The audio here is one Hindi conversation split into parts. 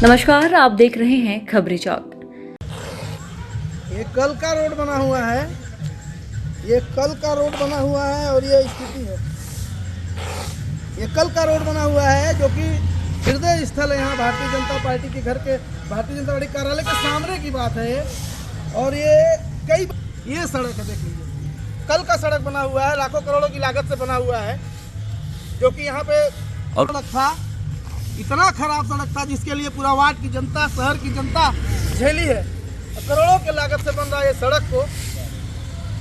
नमस्कार, आप देख रहे हैं खबरी चौक। ये कल का रोड बना हुआ है। ये कल का रोड बना हुआ है और ये स्थिति है। ये कल का रोड बना हुआ है जो कि हृदय स्थल है यहाँ भारतीय जनता पार्टी के घर के भारतीय जनता पार्टी कार्यालय के सामने की बात है ये। और ये सड़क है, देख लीजिए, कल का सड़क बना हुआ है, लाखों करोड़ों की लागत से बना हुआ है, जो कि यहाँ पे सड़क था, इतना खराब सड़क था जिसके लिए पूरा वार्ड की जनता, शहर की जनता झेली है। करोड़ों के लागत से बन रहा है ये सड़क को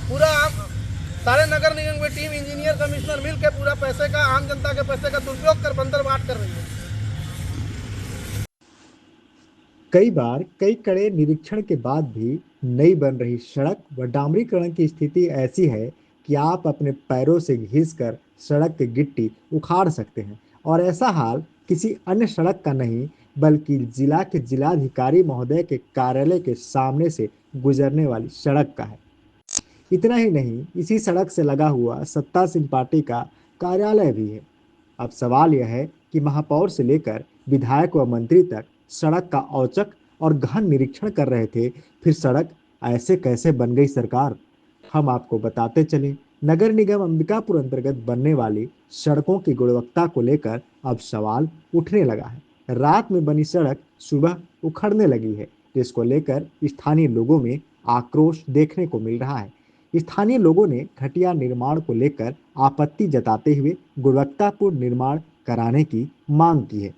पूरा सारे नगर निगम की टीम, इंजीनियर, कमिश्नर मिल के पूरा पैसे का, आम जनता के पैसे का दुरुपयोग कर बंदर बांट कर रही है। कई बार कई कड़े निरीक्षण के बाद भी नई बन रही सड़क व डामरीकरण की स्थिति ऐसी है कि आप अपने पैरों से घिसकर सड़क की गिट्टी उखाड़ सकते हैं। और ऐसा हाल किसी अन्य सड़क का नहीं बल्कि जिला के जिलाधिकारी महोदय के कार्यालय के सामने से गुजरने वाली सड़क का है। इतना ही नहीं, इसी सड़क से लगा हुआ सत्ता सिंह पार्टी का कार्यालय भी है। अब सवाल यह है कि महापौर से लेकर विधायक व मंत्री तक सड़क का औचक और गहन निरीक्षण कर रहे थे, फिर सड़क ऐसे कैसे बन गई सरकार? हम आपको बताते चले। नगर निगम अंबिकापुर अंतर्गत बनने वाली सड़कों की गुणवत्ता को लेकर अब सवाल उठने लगा है। रात में बनी सड़क सुबह उखड़ने लगी है, जिसको लेकर स्थानीय लोगों में आक्रोश देखने को मिल रहा है। स्थानीय लोगों ने घटिया निर्माण को लेकर आपत्ति जताते हुए गुणवत्तापूर्ण निर्माण कराने की मांग की है।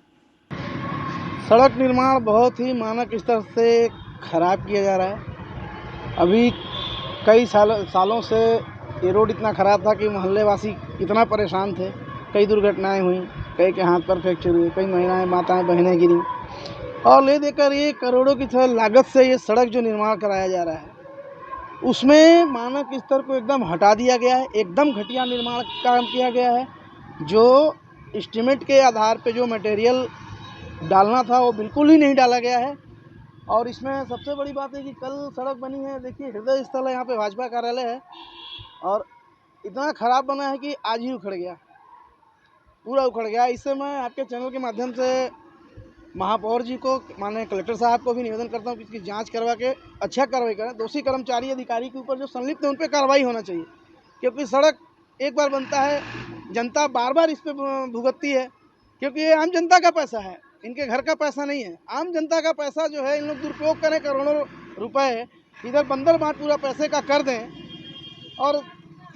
सड़क निर्माण बहुत ही मानक स्तर से खराब किया जा रहा है। अभी कई सालों से ये रोड इतना खराब था कि मोहल्ले वासी इतना परेशान थे। कई दुर्घटनाएं हुई, कई के हाथ पर फ्रैक्चर हुए, कई महिलाएं, माताएं, बहनें गिरी। और ले देकर ये करोड़ों की लागत से ये सड़क जो निर्माण कराया जा रहा है, उसमें मानक स्तर को एकदम हटा दिया गया है। एकदम घटिया निर्माण काम किया गया है। जो एस्टीमेट के आधार पे जो मटेरियल डालना था वो बिल्कुल ही नहीं डाला गया है। और इसमें सबसे बड़ी बात है कि कल सड़क बनी है, देखिए हृदय स्थल है, यहाँ पे भाजपा कार्यालय है, और इतना ख़राब बना है कि आज ही उखड़ गया, पूरा उखड़ गया। इससे मैं आपके चैनल के माध्यम से महापौर जी को, माननीय कलेक्टर साहब को भी निवेदन करता हूँ कि इसकी जांच करवा के अच्छा कार्रवाई करें। दोषी कर्मचारी अधिकारी के ऊपर जो संलिप्त है उन पर कार्रवाई होना चाहिए, क्योंकि सड़क एक बार बनता है, जनता बार बार इस पर भुगतती है, क्योंकि ये आम जनता का पैसा है, इनके घर का पैसा नहीं है। आम जनता का पैसा जो है इन लोग दुरुपयोग करें, करोड़ों रुपए इधर बंदर बांट पूरा पैसे का कर दें। और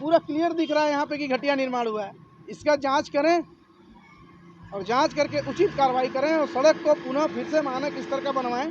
पूरा क्लियर दिख रहा है यहाँ पे कि घटिया निर्माण हुआ है। इसका जांच करें और जांच करके उचित कार्रवाई करें और सड़क को पुनः फिर से मानक स्तर का बनवाएं।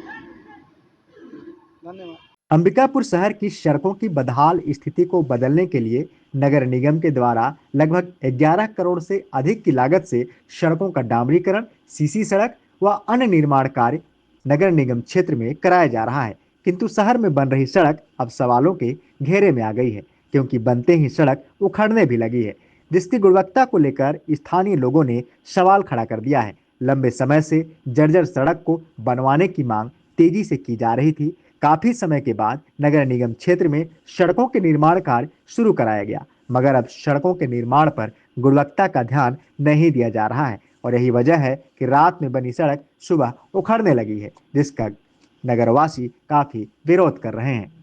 धन्यवाद। अंबिकापुर शहर की सड़कों की बदहाल स्थिति को बदलने के लिए नगर निगम के द्वारा लगभग 11 करोड़ से अधिक की लागत से सड़कों का डामरीकरण, सीसी सड़क व अन्य निर्माण कार्य नगर निगम क्षेत्र में कराया जा रहा है। किंतु शहर में बन रही सड़क अब सवालों के घेरे में आ गई है, क्योंकि बनते ही सड़क उखड़ने भी लगी है, जिसकी गुणवत्ता को लेकर स्थानीय लोगों ने सवाल खड़ा कर दिया है। लंबे समय से जर्जर सड़क को बनवाने की मांग तेजी से की जा रही थी। काफी समय के बाद नगर निगम क्षेत्र में सड़कों के निर्माण कार्य शुरू कराया गया, मगर अब सड़कों के निर्माण पर गुणवत्ता का ध्यान नहीं दिया जा रहा है, और यही वजह है कि रात में बनी सड़क सुबह उखड़ने लगी है, जिसका नगरवासी काफी विरोध कर रहे हैं।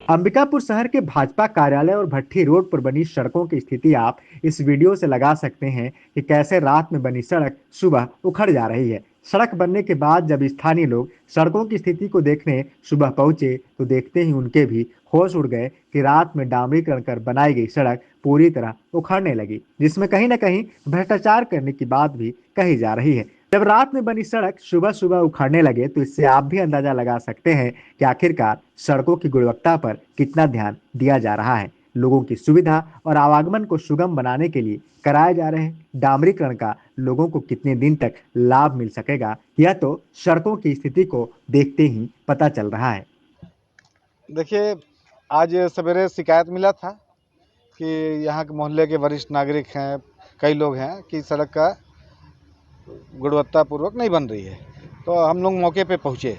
अंबिकापुर शहर के भाजपा कार्यालय और भट्टी रोड पर बनी सड़कों की स्थिति आप इस वीडियो से लगा सकते हैं कि कैसे रात में बनी सड़क सुबह उखड़ जा रही है। सड़क बनने के बाद जब स्थानीय लोग सड़कों की स्थिति को देखने सुबह पहुंचे तो देखते ही उनके भी होश उड़ गए कि रात में डामरीकरण कर बनाई गई सड़क पूरी तरह उखड़ने लगी, जिसमें कहीं न कहीं भ्रष्टाचार करने की बात भी कही जा रही है। जब रात में बनी सड़क सुबह सुबह उखड़ने लगे तो इससे आप भी अंदाजा लगा सकते हैं कि आखिरकार सड़कों की गुणवत्ता पर कितना ध्यान दिया जा रहा है। लोगों की सुविधा और आवागमन को सुगम बनाने के लिए कराए जा रहे डामरीकरण का लोगों को कितने दिन तक लाभ मिल सकेगा, यह तो सड़कों की स्थिति को देखते ही पता चल रहा है। देखिए, आज सवेरे शिकायत मिला था कि यहाँ के मोहल्ले के वरिष्ठ नागरिक हैं, कई लोग हैं कि सड़क का गुणवत्तापूर्वक नहीं बन रही है, तो हम लोग मौके पे पहुँचे।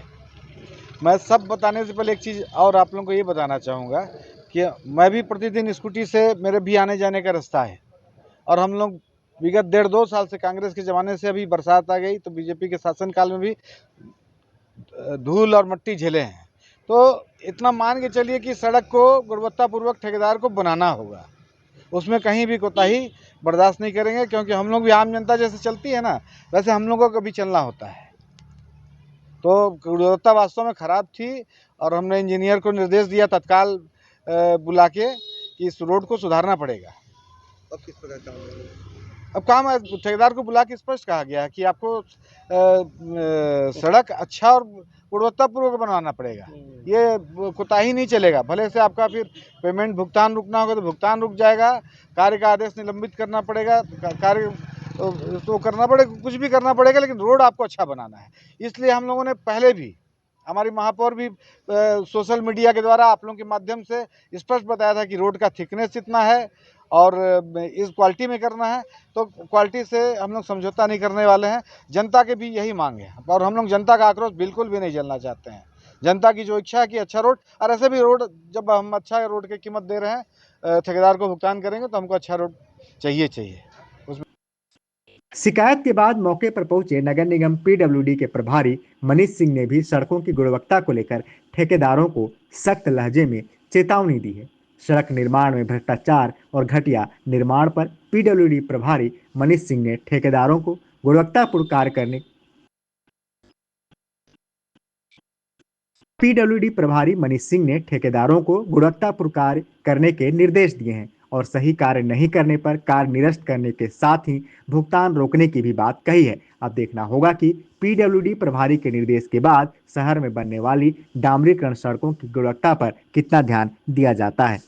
मैं सब बताने से पहले एक चीज़ और आप लोगों को ये बताना चाहूँगा कि मैं भी प्रतिदिन स्कूटी से, मेरे भी आने जाने का रास्ता है, और हम लोग विगत 1.5-2 साल से कांग्रेस के ज़माने से अभी बरसात आ गई तो बीजेपी के शासनकाल में भी धूल और मिट्टी झेले हैं। तो इतना मान के चलिए कि सड़क को गुणवत्तापूर्वक ठेकेदार को बनाना होगा, उसमें कहीं भी कोताही बर्दाश्त नहीं करेंगे, क्योंकि हम लोग भी आम जनता जैसे चलती है ना, वैसे हम लोगों को भी चलना होता है। तो गुणवत्ता वास्तव में ख़राब थी और हमने इंजीनियर को निर्देश दिया तत्काल बुला के कि इस रोड को सुधारना पड़ेगा। अब किस प्रकार काम होगा? अब काम ठेकेदार को बुला के स्पष्ट कहा गया है कि आपको सड़क अच्छा और गुणवत्तापूर्वक बनवाना पड़ेगा, ये कोताही नहीं चलेगा। भले से आपका फिर पेमेंट भुगतान रुकना होगा तो भुगतान रुक जाएगा, कार्य का आदेश निलंबित करना पड़ेगा, कार्य तो करना पड़ेगा, कुछ भी करना पड़ेगा, लेकिन रोड आपको अच्छा बनाना है। इसलिए हम लोगों ने पहले भी, हमारी महापौर भी सोशल मीडिया के द्वारा आप लोगों के माध्यम से स्पष्ट बताया था कि रोड का थिकनेस इतना है और इस क्वालिटी में करना है, तो क्वालिटी से हम लोग समझौता नहीं करने वाले हैं। जनता के भी यही मांग है और हम लोग जनता का आक्रोश बिल्कुल भी नहीं झेलना चाहते हैं। जनता की जो इच्छा है कि अच्छा रोड, और ऐसे भी रोड जब हम अच्छा रोड की कीमत दे रहे हैं, ठेकेदार को भुगतान करेंगे तो हमको अच्छा रोड चाहिए। शिकायत के बाद मौके पर पहुंचे नगर निगम पीडब्ल्यूडी के प्रभारी मनीष सिंह ने भी सड़कों की गुणवत्ता को लेकर ठेकेदारों को सख्त लहजे में चेतावनी दी है। सड़क निर्माण में भ्रष्टाचार और घटिया निर्माण पर पीडब्ल्यूडी प्रभारी मनीष सिंह ने ठेकेदारों को गुणवत्तापूर्ण कार्य करने पीडब्ल्यूडी प्रभारी मनीष सिंह ने ठेकेदारों को गुणवत्तापूर्ण कार्य करने के निर्देश दिए हैं और सही कार्य नहीं करने पर कार्य निरस्त करने के साथ ही भुगतान रोकने की भी बात कही है। अब देखना होगा कि पीडब्ल्यूडी प्रभारी के निर्देश के बाद शहर में बनने वाली डामरीकरण सड़कों की गुणवत्ता पर कितना ध्यान दिया जाता है।